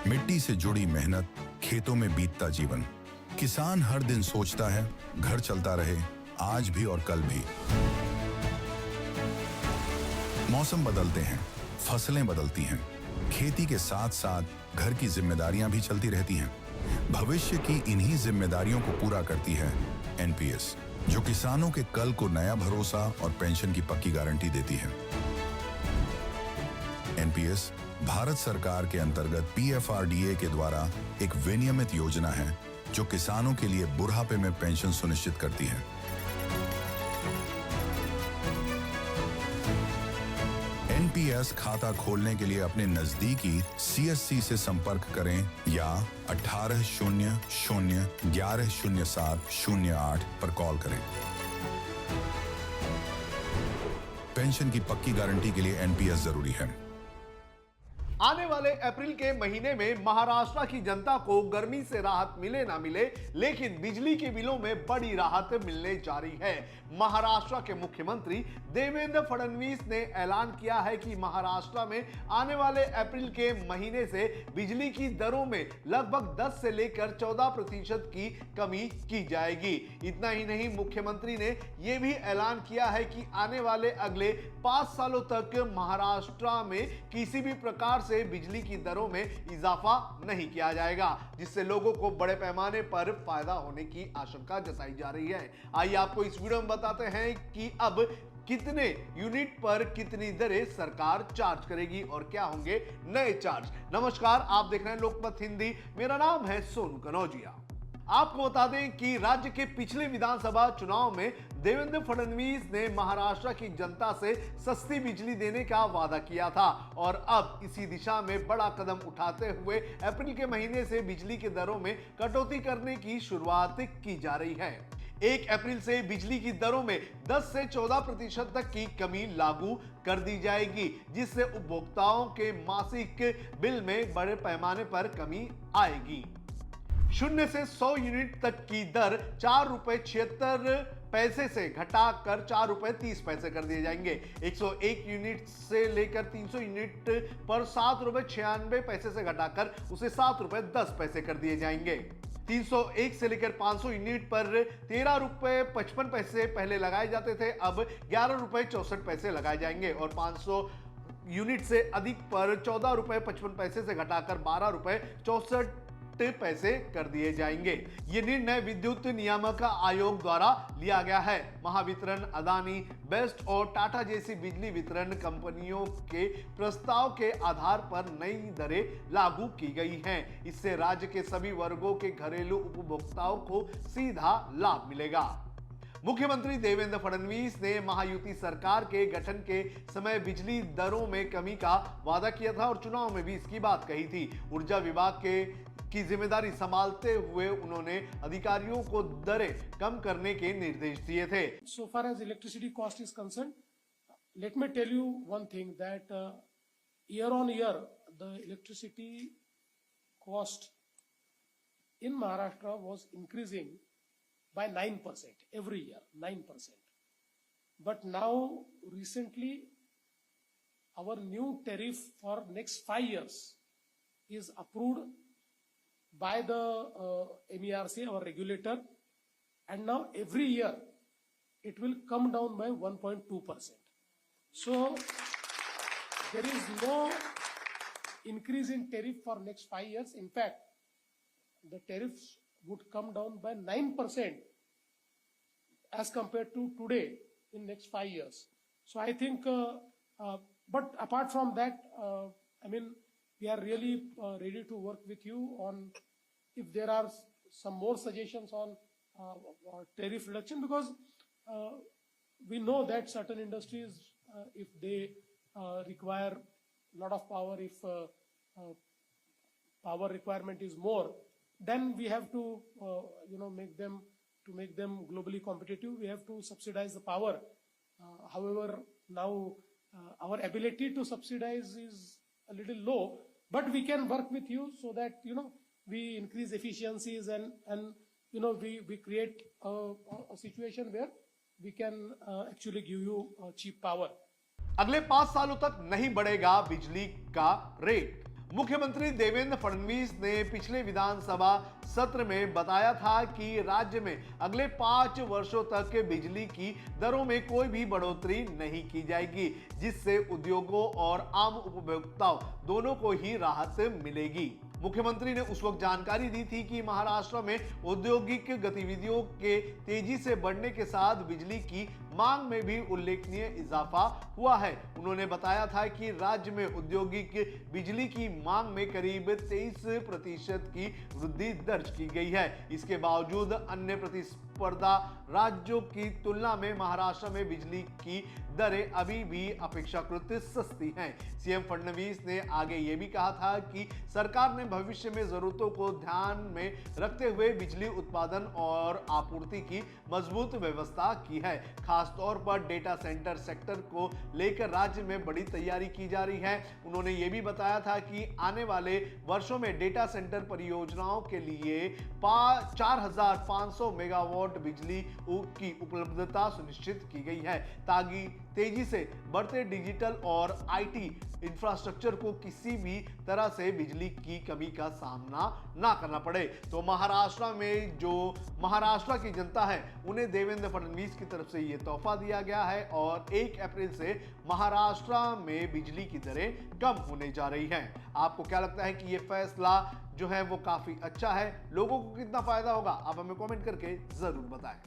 मिट्टी से जुड़ी मेहनत, खेतों में बीतता जीवन। किसान हर दिन सोचता है घर चलता रहे, आज भी और कल भी। मौसम बदलते हैं, फसलें बदलती हैं, खेती के साथ साथ घर की जिम्मेदारियां भी चलती रहती हैं। भविष्य की इन्हीं जिम्मेदारियों को पूरा करती है एनपीएस, जो किसानों के कल को नया भरोसा और पेंशन की पक्की गारंटी देती है। एनपीएस भारत सरकार के अंतर्गत पीएफआरडीए के द्वारा एक विनियमित योजना है जो किसानों के लिए बुढ़ापे में पेंशन सुनिश्चित करती है। एनपीएस खाता खोलने के लिए अपने नजदीकी सीएससी से संपर्क करें या 1800-1107-08 पर कॉल करें। पेंशन की पक्की गारंटी के लिए एनपीएस जरूरी है। आने वाले अप्रैल के महीने में महाराष्ट्र की जनता को गर्मी से राहत मिले ना मिले, लेकिन बिजली के बिलों में बड़ी राहत मिलने जा रही है। महाराष्ट्र के मुख्यमंत्री देवेंद्र फडणवीस ने ऐलान किया है कि महाराष्ट्र में आने वाले अप्रैल के महीने से बिजली की दरों में लगभग 10 से लेकर 14% की कमी की जाएगी। इतना ही नहीं, मुख्यमंत्री ने यह भी ऐलान किया है कि आने वाले अगले 5 सालों तक महाराष्ट्र में किसी भी प्रकार से बिजली की दरों में इजाफा नहीं किया जाएगा, जिससे लोगों को बड़े पैमाने पर फायदा होने की आशंका जताई जा रही है। आइए आपको इस वीडियो में बताते हैं कि अब कितने यूनिट पर कितनी दरें सरकार चार्ज करेगी और क्या होंगे नए चार्ज। नमस्कार, आप देख रहे हैं लोकमत हिंदी। मेरा नाम है सोनू कनौजिया। आपको बता दें कि राज्य के पिछले विधानसभा चुनाव में देवेंद्र फडणवीस ने महाराष्ट्र की जनता से सस्ती बिजली देने का वादा किया था और अब इसी दिशा में बड़ा कदम उठाते हुए अप्रैल के महीने से बिजली के दरों में कटौती करने की शुरुआत की जा रही है। 1 अप्रैल से बिजली की दरों में 10 से 14% तक की कमी लागू कर दी जाएगी, जिससे उपभोक्ताओं के मासिक बिल में बड़े पैमाने पर कमी आएगी। 0 से 100 यूनिट तक की दर 4 रुपए 76 पैसे से घटाकर 4 रुपए 30 पैसे कर दिए जाएंगे। 101 यूनिट से लेकर 300 यूनिट पर 7 रुपए 96 पैसे से घटाकर उसे 7 रुपए 10 पैसे कर दिए जाएंगे। 301 से लेकर 500 यूनिट पर 13 रुपए 55 पैसे पहले लगाए जाते थे, अब 11 रुपए 64 पैसे लगाए जाएंगे और 500 यूनिट से अधिक पर 14 रुपए 55 पैसे से घटाकर 12 रुपए 64 पैसे कर दिए जाएंगे। यह निर्णय विद्युत नियामक आयोग द्वारा लिया गया है। महावितरण, अदानी, बेस्ट और टाटा जैसी बिजली वितरण कंपनियों के प्रस्ताव के आधार पर नई दरें लागू की गई हैं। इससे राज्य के सभी वर्गों के घरेलू उपभोक्ताओं को सीधा लाभ मिलेगा। मुख्यमंत्री देवेंद्र फडणवीस ने महायुति सरकार के गठन के समय बिजली दरों में कमी का वादा किया था और चुनाव में भी इसकी बात कही थी। ऊर्जा विभाग की जिम्मेदारी संभालते हुए उन्होंने अधिकारियों को दरें कम करने के निर्देश दिए थे। So far as electricity cost is concerned, let me tell you one thing that year on year the electricity cost in Maharashtra was increasing by 9% every year, 9%. But now recently our new tariff for next 5 years is approved by the MERC, our regulator, and now every year it will come down by 1.2%. So there is no increase in tariff for next 5 years. In fact, the tariffs would come down by 9% as compared to today in next 5 years. So I think, but apart from that, I mean, we are really ready to work with you on if there are some more suggestions on tariff reduction, because we know that certain industries, if they require a lot of power, if power requirement is more, then we have to make them globally competitive. We have to subsidize the power. However, now our ability to subsidize is a little low, but we can work with you so that we increase efficiencies and we create a situation where we can actually give you cheap power. अगले 5 सालों तक नहीं बढ़ेगा बिजली का rate. मुख्यमंत्री देवेंद्र फडणवीस ने पिछले विधानसभा सत्र में बताया था कि राज्य में अगले 5 वर्षों तक बिजली की दरों में कोई भी बढ़ोतरी नहीं की जाएगी, जिससे उद्योगों और आम उपभोक्ताओं दोनों को ही राहत मिलेगी। मुख्यमंत्री ने उस वक्त जानकारी दी थी कि महाराष्ट्र में औद्योगिक गतिविधियों के तेजी से बढ़ने के साथ बिजली की मांग में भी उल्लेखनीय इजाफा हुआ है। उन्होंने बताया था कि राज्य में औद्योगिक बिजली की मांग में करीब 23% की वृद्धि दर्ज की गई है। इसके बावजूद अन्य प्रतिस्पर्धा राज्यों की तुलना में महाराष्ट्र में बिजली की दरें अभी भी अपेक्षाकृत सस्ती हैं। सीएम फडणवीस ने आगे ये भी कहा था कि सरकार ने भविष्य में जरूरतों को ध्यान में रखते हुए बिजली उत्पादन और आपूर्ति की मजबूत व्यवस्था की है। खासतौर पर डेटा सेंटर सेक्टर को लेकर राज्य में बड़ी तैयारी की जा रही है। उन्होंने ये भी बताया था कि आने वाले वर्षों में डेटा सेंटर परियोजनाओं के लिए 4500 मेगावाट बिजली की उपलब्धता सुनिश्चित की गई है, ताकि तेजी से बढ़ते डिजिटल और आईटी इंफ्रास्ट्रक्चर को किसी भी तरह से बिजली की कमी का सामना ना करना पड़े। तो महाराष्ट्र में जो महाराष्ट्र की जनता है उन्हें देवेंद्र फडणवीस की तरफ से ये तोहफा दिया गया है और 1 अप्रैल से महाराष्ट्र में बिजली की दरें कम होने जा रही हैं। आपको क्या लगता है कि ये फैसला जो है वो काफी अच्छा है? लोगों को कितना फायदा होगा? आप हमें कमेंट करके जरूर बताएं।